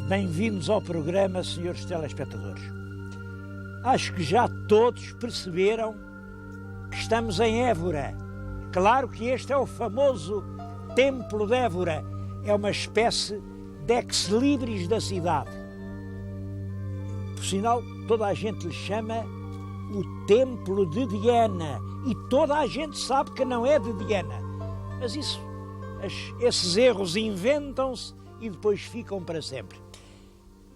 Bem-vindos ao programa, senhores telespectadores. Acho que já todos perceberam que estamos em Évora. Claro que este é o famoso Templo de Évora. É uma espécie de ex-libris da cidade. Por sinal, toda a gente lhe chama o Templo de Diana. E toda a gente sabe que não é de Diana. Mas esses erros inventam-se e depois ficam para sempre.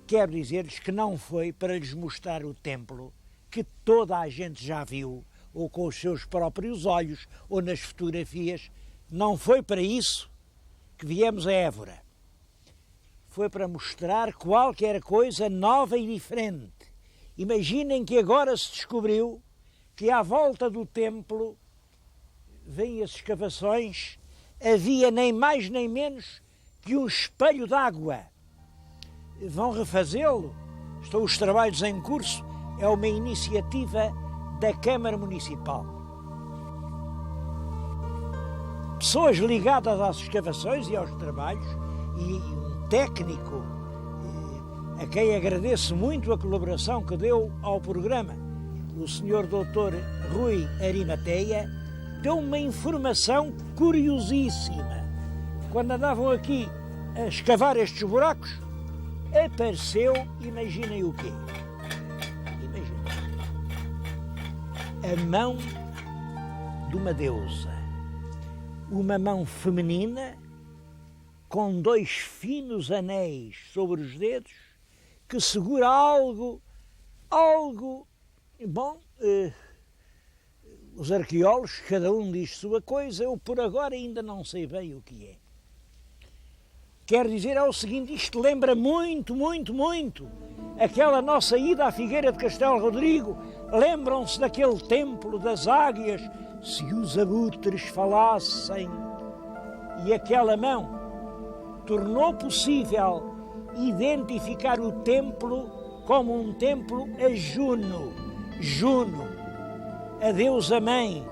Quero dizer-lhes que não foi para lhes mostrar o templo que toda a gente já viu, ou com os seus próprios olhos, ou nas fotografias. Não foi para isso que viemos a Évora. Foi para mostrar qualquer coisa nova e diferente. Imaginem que agora se descobriu que à volta do templo, vêm as escavações, havia nem mais nem menos que um espelho d'água. Vão refazê-lo. Estão os trabalhos em curso. É uma iniciativa da Câmara Municipal. Pessoas ligadas às escavações e aos trabalhos e um técnico a quem agradeço muito a colaboração que deu ao programa, o Sr. Dr. Rui Arimateia, deu uma informação curiosíssima. Quando andavam aqui a escavar estes buracos, apareceu, imaginem o quê? Imaginem. A mão de uma deusa. Uma mão feminina com dois finos anéis sobre os dedos que segura algo, bom, os arqueólogos, cada um diz sua coisa, eu por agora ainda não sei bem o que é. Quer dizer, é o seguinte, isto lembra muito aquela nossa ida à Figueira de Castelo Rodrigo. Lembram-se daquele templo das águias, se os abutres falassem. E aquela mão tornou possível identificar o templo como um templo a Juno. Juno, a deusa mãe,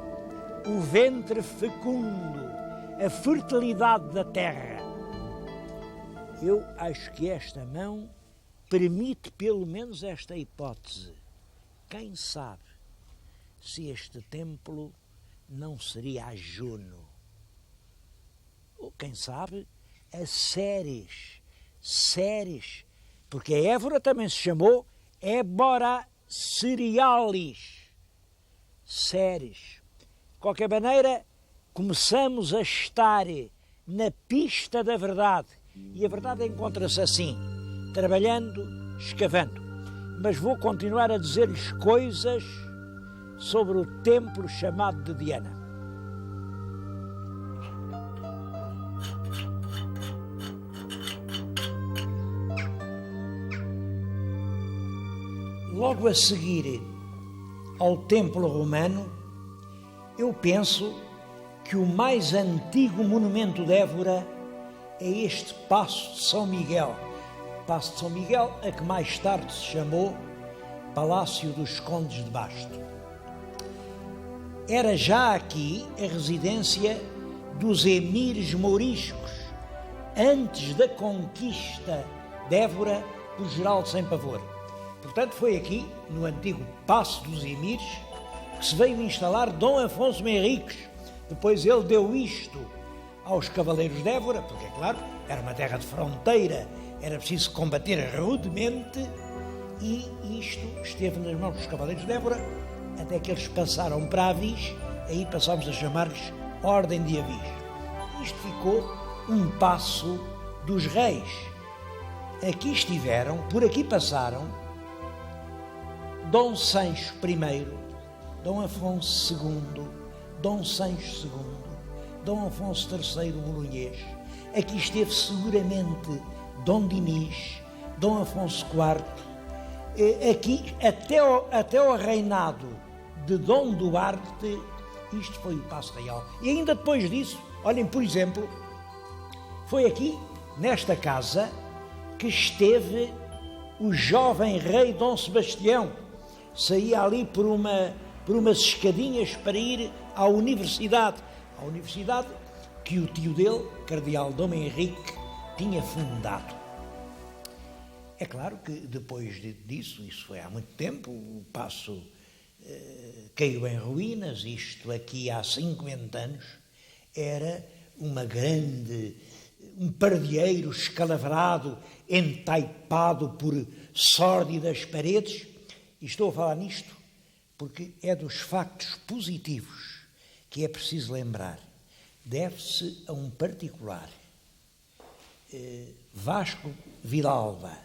o ventre fecundo, a fertilidade da terra. Eu acho que esta mão permite pelo menos esta hipótese. Quem sabe se este templo não seria a Juno? Ou quem sabe a Ceres, porque a Évora também se chamou Ébora Cerealis. Ceres. De qualquer maneira, começamos a estar na pista da verdade. E a verdade encontra-se assim, trabalhando, escavando. Mas vou continuar a dizer-lhes coisas sobre o templo chamado de Diana. Logo a seguir ao templo romano, eu penso que o mais antigo monumento de Évora é este Paço de São Miguel. Paço de São Miguel, a que mais tarde se chamou Palácio dos Condes de Basto. Era já aqui a residência dos emires mouriscos, antes da conquista de Évora por Geraldo Sem Pavor. Portanto, foi aqui, no antigo Paço dos Emires, que se veio instalar Dom Afonso Henriques. Depois ele deu isto aos cavaleiros de Évora, porque, é claro, era uma terra de fronteira, era preciso combater rudemente, e isto esteve nas mãos dos cavaleiros de Évora, até que eles passaram para Avis, aí passámos a chamar-lhes Ordem de Avis. Isto ficou um Paço dos Reis. Aqui estiveram, por aqui passaram, Dom Sancho I, Dom Afonso II, Dom Sancho II, Dom Afonso III Bolonhês. Aqui esteve seguramente Dom Dinis, Dom Afonso IV. Aqui, até ao reinado de Dom Duarte, isto foi o Paço Real. E ainda depois disso, olhem, por exemplo, foi aqui, nesta casa, que esteve o jovem rei Dom Sebastião. Saía ali por umas escadinhas para ir à universidade. A universidade que o tio dele, Cardeal Dom Henrique, tinha fundado. é claro que depois disso, isso foi há muito tempo, o paço caiu em ruínas, isto aqui há 50 anos, era um pardieiro escalavrado, entaipado por sórdidas paredes, e estou a falar nisto porque é dos factos positivos que é preciso lembrar. Deve-se a um particular, Vasco Vilalba,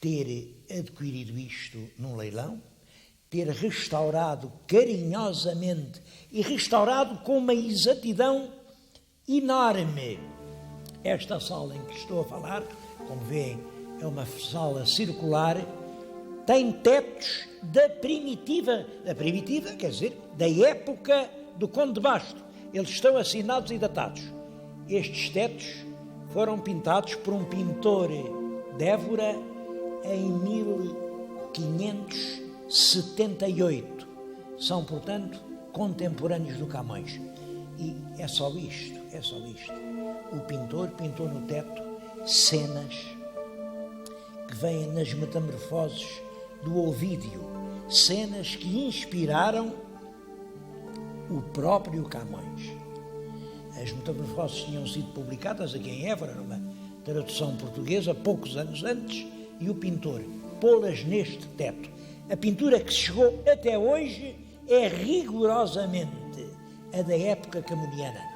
ter adquirido isto num leilão, ter restaurado carinhosamente e restaurado com uma exatidão enorme esta sala em que estou a falar. Como veem, é uma sala circular, tem tetos da primitiva, quer dizer, da época do Conde de Basto. Eles estão assinados e datados. Estes tetos foram pintados por um pintor de Évora em 1578. São, portanto, contemporâneos do Camões. E é só isto. O pintor pintou no teto cenas que vêm nas metamorfoses do Ovídio, cenas que inspiraram o próprio Camões. As metamorfoses tinham sido publicadas aqui em Évora, numa tradução portuguesa, poucos anos antes, e o pintor pô-las neste teto. A pintura que chegou até hoje é rigorosamente a da época camoniana.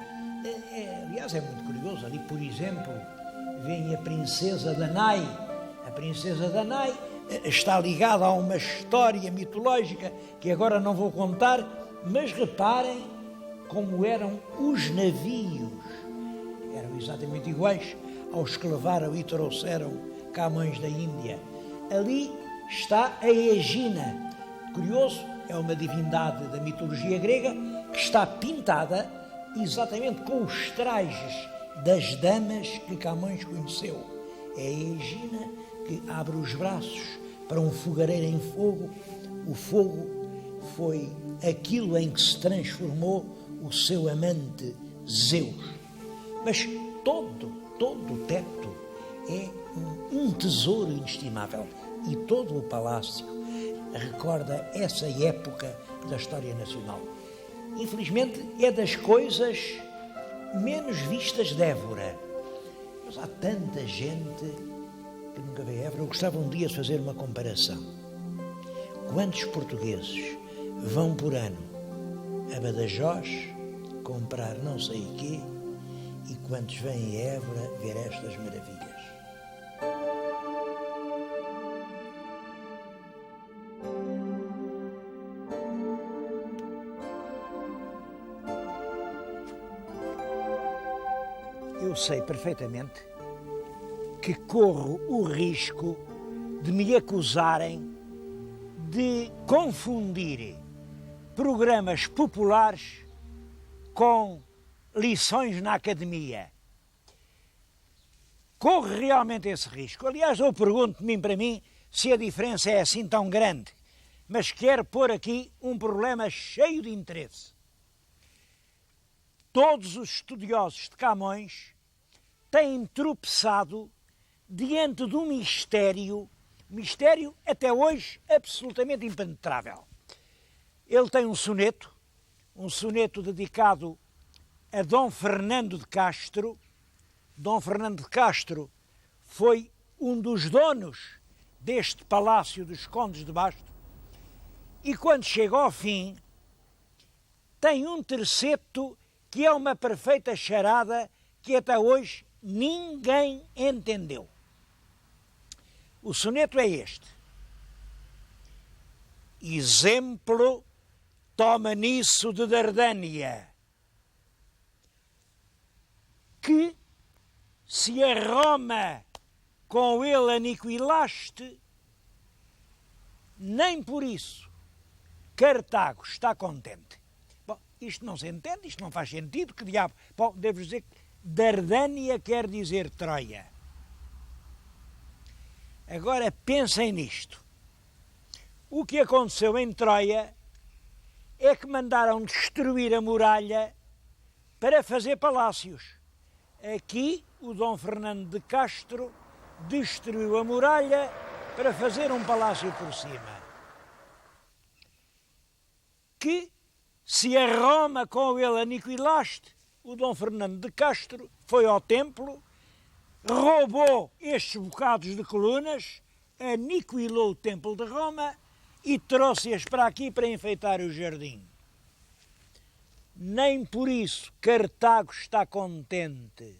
Aliás, é muito curioso, ali, por exemplo, vem a Princesa Danae. A Princesa Danae está ligada a uma história mitológica que agora não vou contar, mas reparem como eram os navios. Eram exatamente iguais aos que levaram e trouxeram Camões da Índia. Ali está a Egina. Curioso, é uma divindade da mitologia grega que está pintada exatamente com os trajes das damas que Camões conheceu. É a Egina que abre os braços para um fogareiro em fogo. O fogo foi aquilo em que se transformou o seu amante Zeus. Mas todo o teto é um tesouro inestimável, e todo o palácio recorda essa época da história nacional. Infelizmente, é das coisas menos vistas de Évora. Mas há tanta gente que nunca vê Évora. Eu gostava um dia de fazer uma comparação. Quantos portugueses vão por ano a Badajoz comprar não sei o quê, e quantos vêm a Évora ver estas maravilhas? Eu sei perfeitamente que corro o risco de me acusarem de confundir programas populares com lições na academia. Corro realmente esse risco. Aliás, eu pergunto-me para mim se a diferença é assim tão grande, mas quero pôr aqui um problema cheio de interesse. Todos os estudiosos de Camões têm tropeçado diante de um mistério até hoje absolutamente impenetrável. Ele tem um soneto dedicado a Dom Fernando de Castro. Dom Fernando de Castro foi um dos donos deste Palácio dos Condes de Basto, e quando chega ao fim tem um terceto que é uma perfeita charada que até hoje ninguém entendeu. O soneto é este: exemplo toma nisso de Dardânia, que se a Roma com ele aniquilaste, nem por isso Cartago está contente. Bom, isto não se entende, isto não faz sentido, que diabo? Bom, devo dizer que Dardânia quer dizer Troia. Agora pensem nisto. O que aconteceu em Troia é que mandaram destruir a muralha para fazer palácios. Aqui o Dom Fernando de Castro destruiu a muralha para fazer um palácio por cima. Que, se a Roma com ele aniquilaste, o Dom Fernando de Castro foi ao templo, roubou estes bocados de colunas, aniquilou o templo de Roma e trouxe-as para aqui para enfeitar o jardim. Nem por isso Cartago está contente.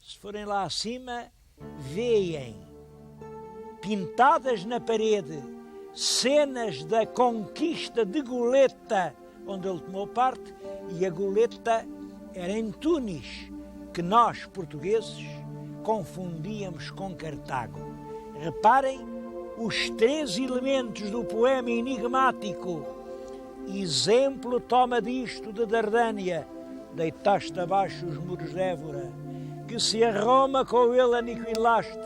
Se forem lá acima, veem pintadas na parede cenas da conquista de Goleta, onde ele tomou parte, e a Goleta era em Tunis, que nós, portugueses, confundíamos com Cartago. Reparem os 3 elementos do poema enigmático. Exemplo toma disto de Dardânia, deitaste abaixo os muros de Évora, que se a Roma com ele aniquilaste,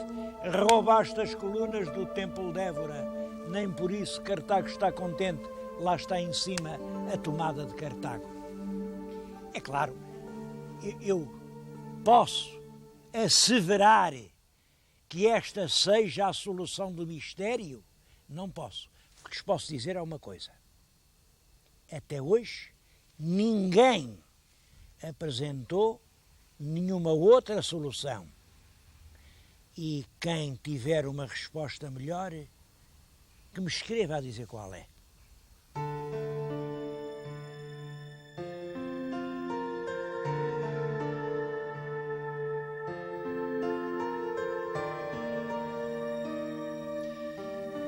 roubaste as colunas do templo de Évora. Nem por isso Cartago está contente, lá está em cima a tomada de Cartago. É claro, eu posso asseverar que esta seja a solução do mistério? Não posso. O que lhes posso dizer é uma coisa. Até hoje, ninguém apresentou nenhuma outra solução. E quem tiver uma resposta melhor, que me escreva a dizer qual é.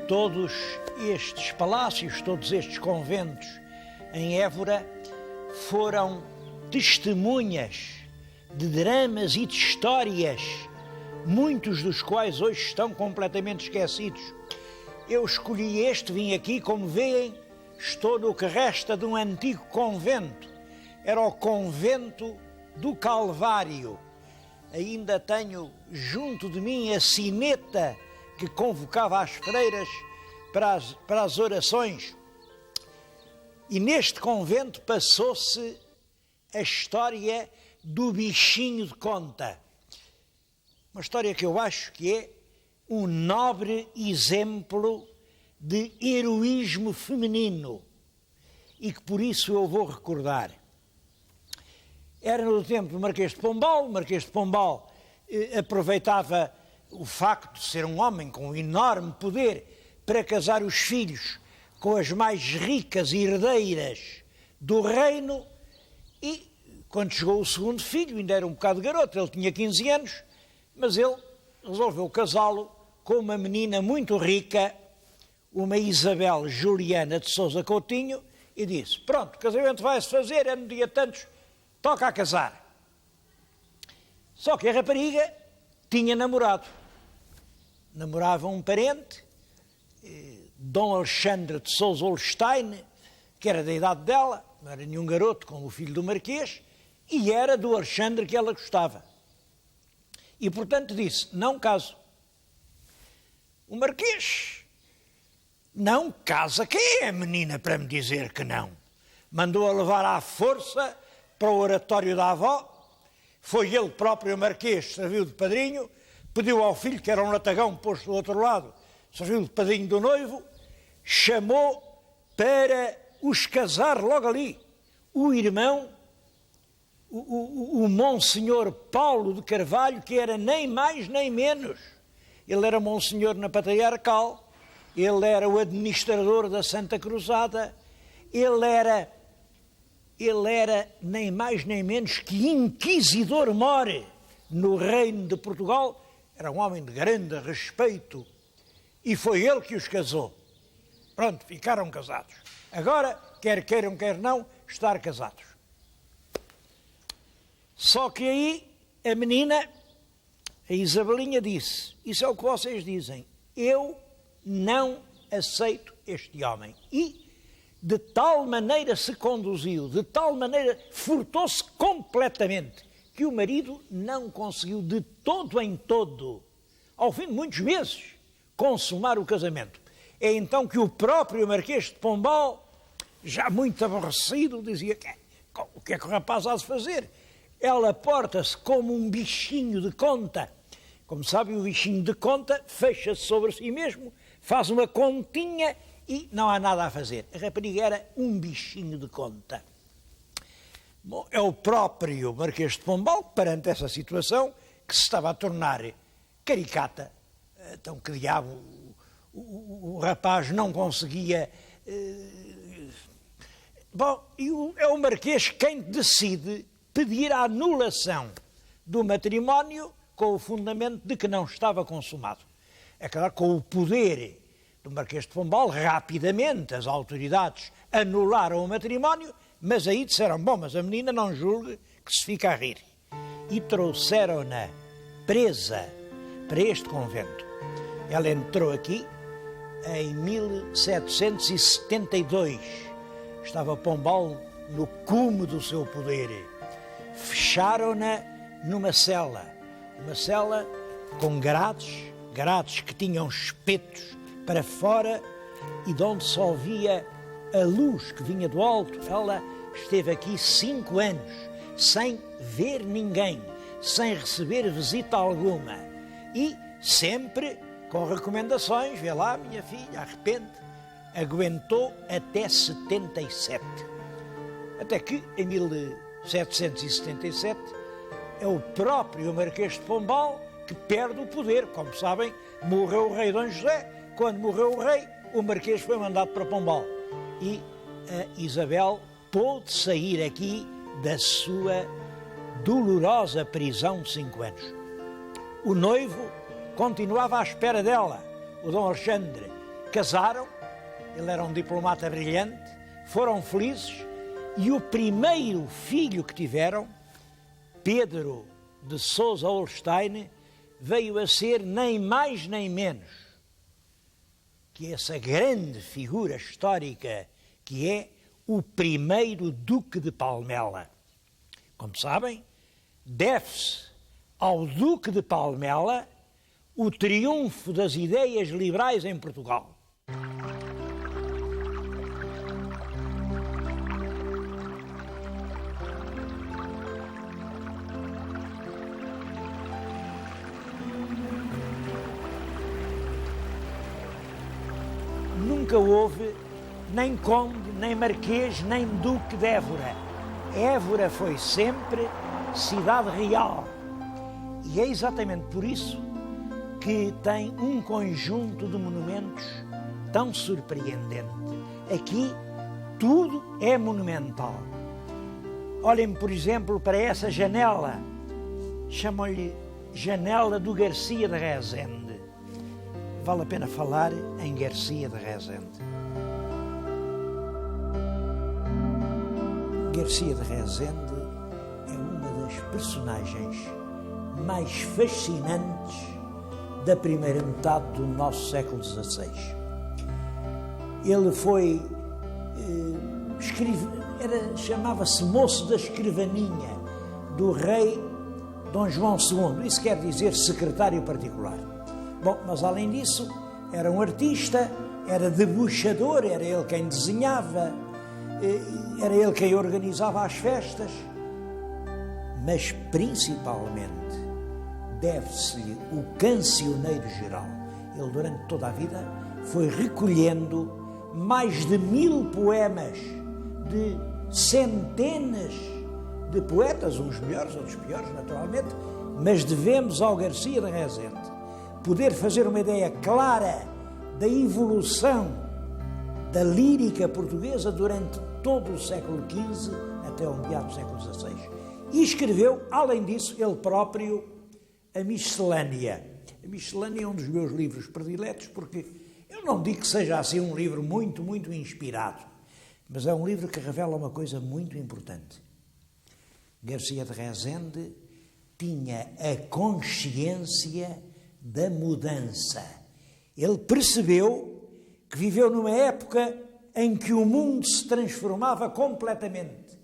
Todos estes palácios, todos estes conventos em Évora foram testemunhas de dramas e de histórias, muitos dos quais hoje estão completamente esquecidos. Eu escolhi este, vim aqui, como veem, estou no que resta de um antigo convento. Era o convento do Calvário. Ainda tenho junto de mim a sineta que convocava as freiras para as orações. E neste convento passou-se a história do bichinho de conta. Uma história que eu acho que é um nobre exemplo de heroísmo feminino e que por isso eu vou recordar. Era no tempo do Marquês de Pombal. O Marquês de Pombal aproveitava o facto de ser um homem com um enorme poder para casar os filhos com as mais ricas herdeiras do reino e, quando chegou o segundo filho, ainda era um bocado garoto, ele tinha 15 anos, mas ele resolveu casá-lo com uma menina muito rica, uma Isabel Juliana de Sousa Coutinho, e disse, pronto, o casamento vai-se fazer, é no dia tantos, toca a casar. Só que a rapariga tinha namorado. Namorava um parente, Dom Alexandre de Sousa Holstein, que era da idade dela, não era nenhum garoto como o filho do Marquês, e era do Alexandre que ela gostava. E, portanto, disse, não caso. O Marquês não casa. Quem é a menina para me dizer que não? Mandou-a levar à força para o oratório da avó. Foi ele próprio, o Marquês, serviu de padrinho, pediu ao filho, que era um latagão posto do outro lado, serviu de padrinho do noivo, chamou para os casar logo ali. O irmão, o Monsenhor Paulo de Carvalho, que era nem mais nem menos. Ele era Monsenhor na Patriarcal, ele era o administrador da Santa Cruzada, ele era nem mais nem menos que inquisidor-mor no reino de Portugal. Era um homem de grande respeito e foi ele que os casou. Pronto, ficaram casados. Agora, quer queiram, quer não, estar casados. Só que aí a menina, a Isabelinha, disse, isso é o que vocês dizem, eu não aceito este homem. E de tal maneira se conduziu, de tal maneira furtou-se completamente, que o marido não conseguiu de todo em todo, ao fim de muitos meses, consumar o casamento. É então que o próprio Marquês de Pombal, já muito aborrecido, dizia, o que é que o rapaz há de fazer? Ela porta-se como um bichinho de conta, Como sabe, o bichinho de conta fecha-se sobre si mesmo, faz uma continha e não há nada a fazer. A rapariga era um bichinho de conta. Bom, é o próprio Marquês de Pombal, perante essa situação, que se estava a tornar caricata. Então, que diabo, o rapaz não conseguia... Bom, e é o Marquês quem decide pedir a anulação do matrimónio com o fundamento de que não estava consumado. É claro, com o poder do Marquês de Pombal, rapidamente as autoridades anularam o matrimónio, mas aí disseram, bom, mas a menina não julgue que se fica a rir. E trouxeram-na presa para este convento. Ela entrou aqui em 1772. Estava Pombal no cume do seu poder. Fecharam-na numa cela. Uma cela com grades que tinham espetos para fora e de onde só via a luz que vinha do alto. Ela esteve aqui 5 anos, sem ver ninguém, sem receber visita alguma. E sempre com recomendações, vê lá, minha filha, arrepende. Aguentou até 77. Até que, em 1777, é o próprio Marquês de Pombal que perde o poder. Como sabem, morreu o rei Dom José. Quando morreu o rei, o Marquês foi mandado para Pombal. E a Isabel pôde sair aqui da sua dolorosa prisão de 5 anos. O noivo continuava à espera dela, o Dom Alexandre. Casaram, ele era um diplomata brilhante, foram felizes e o primeiro filho que tiveram, Pedro de Sousa Holstein, veio a ser nem mais nem menos que essa grande figura histórica que é o primeiro Duque de Palmela. Como sabem, deve-se ao Duque de Palmela o triunfo das ideias liberais em Portugal. Nunca houve nem conde, nem marquês, nem duque de Évora. Évora foi sempre cidade real. E é exatamente por isso que tem um conjunto de monumentos tão surpreendente. Aqui tudo é monumental. Olhem, por exemplo, para essa janela. Chamam-lhe Janela do Garcia de Rezende. Vale a pena falar em Garcia de Rezende. Garcia de Rezende é uma das personagens mais fascinantes da primeira metade do nosso século XVI. Ele foi, chamava-se moço da escrivaninha do rei Dom João II, isso quer dizer secretário particular. Bom, mas além disso, era um artista, era debuxador, era ele quem desenhava, era ele quem organizava as festas, mas principalmente deve-se-lhe o cancioneiro geral. Ele, durante toda a vida, foi recolhendo mais de 1000 poemas de centenas de poetas, uns melhores, outros piores, naturalmente, mas devemos ao Garcia de Rezende poder fazer uma ideia clara da evolução da lírica portuguesa durante todo o século XV até o meado do século XVI. E escreveu, além disso, ele próprio, a Miscelânea. A Miscelânea é um dos meus livros prediletos, porque eu não digo que seja assim um livro muito inspirado, mas é um livro que revela uma coisa muito importante. Garcia de Rezende tinha a consciência da mudança. Ele percebeu que viveu numa época em que o mundo se transformava completamente.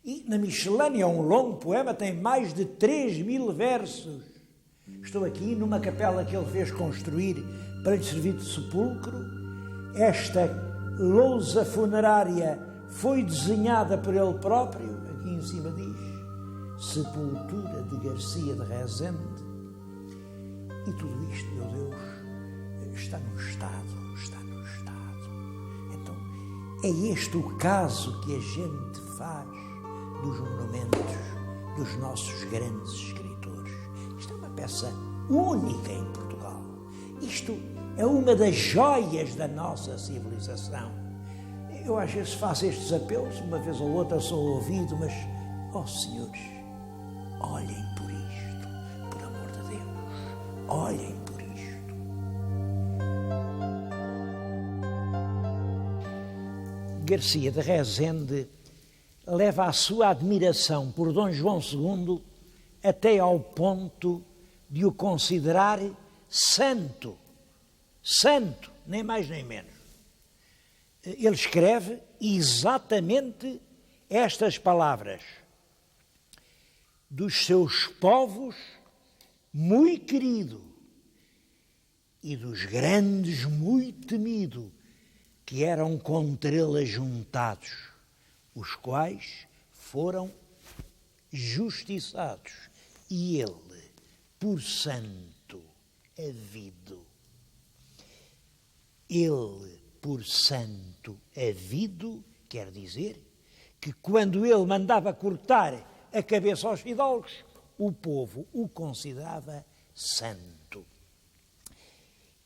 E na Miscelânea, um longo poema, tem mais de 3000 versos. Estou aqui numa capela que ele fez construir para lhe servir de sepulcro. Esta lousa funerária foi desenhada por ele próprio. Aqui em cima diz Sepultura de Garcia de Rezende. E tudo isto, meu Deus, está num estado. Então, é este o caso que a gente faz dos monumentos dos nossos grandes escritores. Isto é uma peça única em Portugal. Isto é uma das joias da nossa civilização. Eu às vezes faço estes apelos, uma vez ou outra sou ouvido, mas, senhores, olhem por isto, por amor de Deus, olhem por isto. Garcia de Rezende leva a sua admiração por Dom João II até ao ponto de o considerar santo, nem mais nem menos. Ele escreve exatamente estas palavras: dos seus povos muito querido e dos grandes muito temido, que eram contra ele ajuntados, os quais foram justiçados, e ele, por santo, havido. Ele, por santo, havido, quer dizer que quando ele mandava cortar a cabeça aos idólogos, o povo o considerava santo.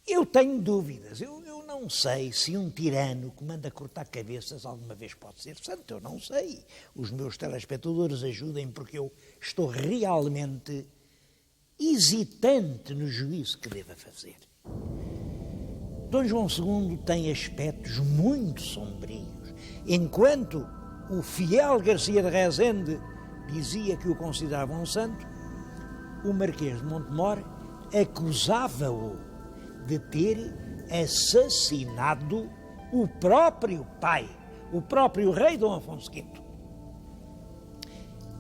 Eu tenho dúvidas, eu não sei se um tirano que manda cortar cabeças alguma vez pode ser santo, eu não sei. Os meus telespectadores ajudem, porque eu estou realmente hesitante no juízo que deva fazer. Dom João II tem aspectos muito sombrios. Enquanto o fiel Garcia de Rezende dizia que o considerava um santo, o Marquês de Montemor acusava-o de ter assassinado o próprio pai, o próprio rei Dom Afonso V.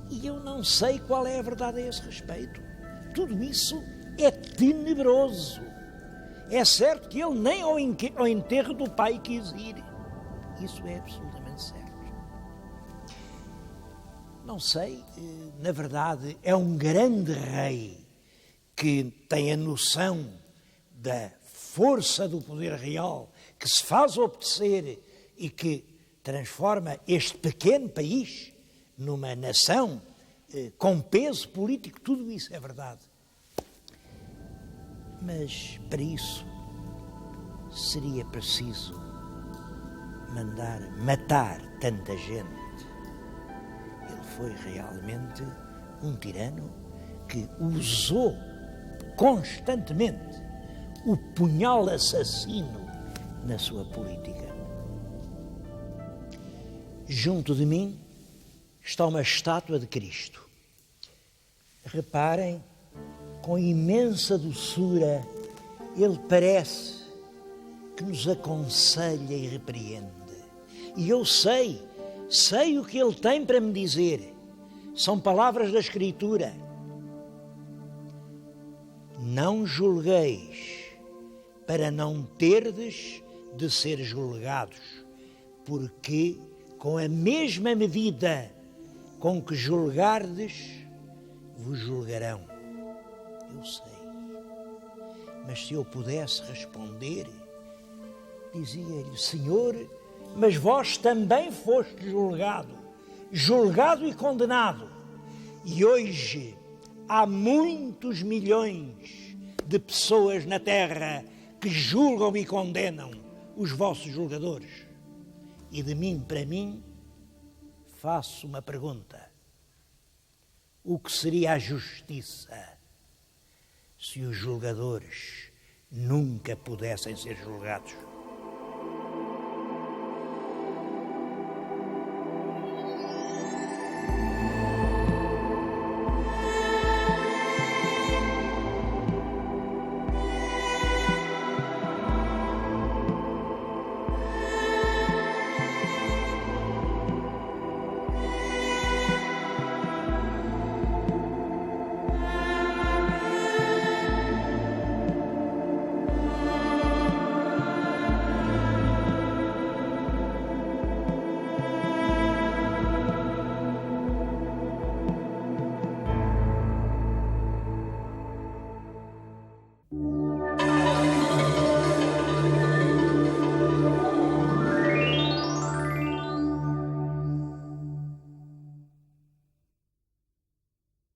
E eu não sei qual é a verdade a esse respeito. Tudo isso é tenebroso. É certo que ele nem ao enterro do pai quis ir. Isso é absolutamente certo. Não sei, na verdade, é um grande rei que tem a noção da força do poder real, que se faz obedecer e que transforma este pequeno país numa nação com peso político. Tudo isso é verdade. Mas para isso seria preciso matar tanta gente. Ele foi realmente um tirano que usou constantemente o punhal assassino na sua política. Junto de mim está uma estátua de Cristo. Reparem, com imensa doçura, ele parece que nos aconselha e repreende. E eu sei o que ele tem para me dizer. São palavras da Escritura. Não julgueis, para não terdes de ser julgados, porque com a mesma medida com que julgardes, vos julgarão. Eu sei, mas se eu pudesse responder, dizia-lhe: Senhor, mas vós também foste julgado e condenado, e hoje há muitos milhões de pessoas na terra que julgam e condenam os vossos julgadores. E de mim para mim faço uma pergunta: o que seria a justiça se os julgadores nunca pudessem ser julgados?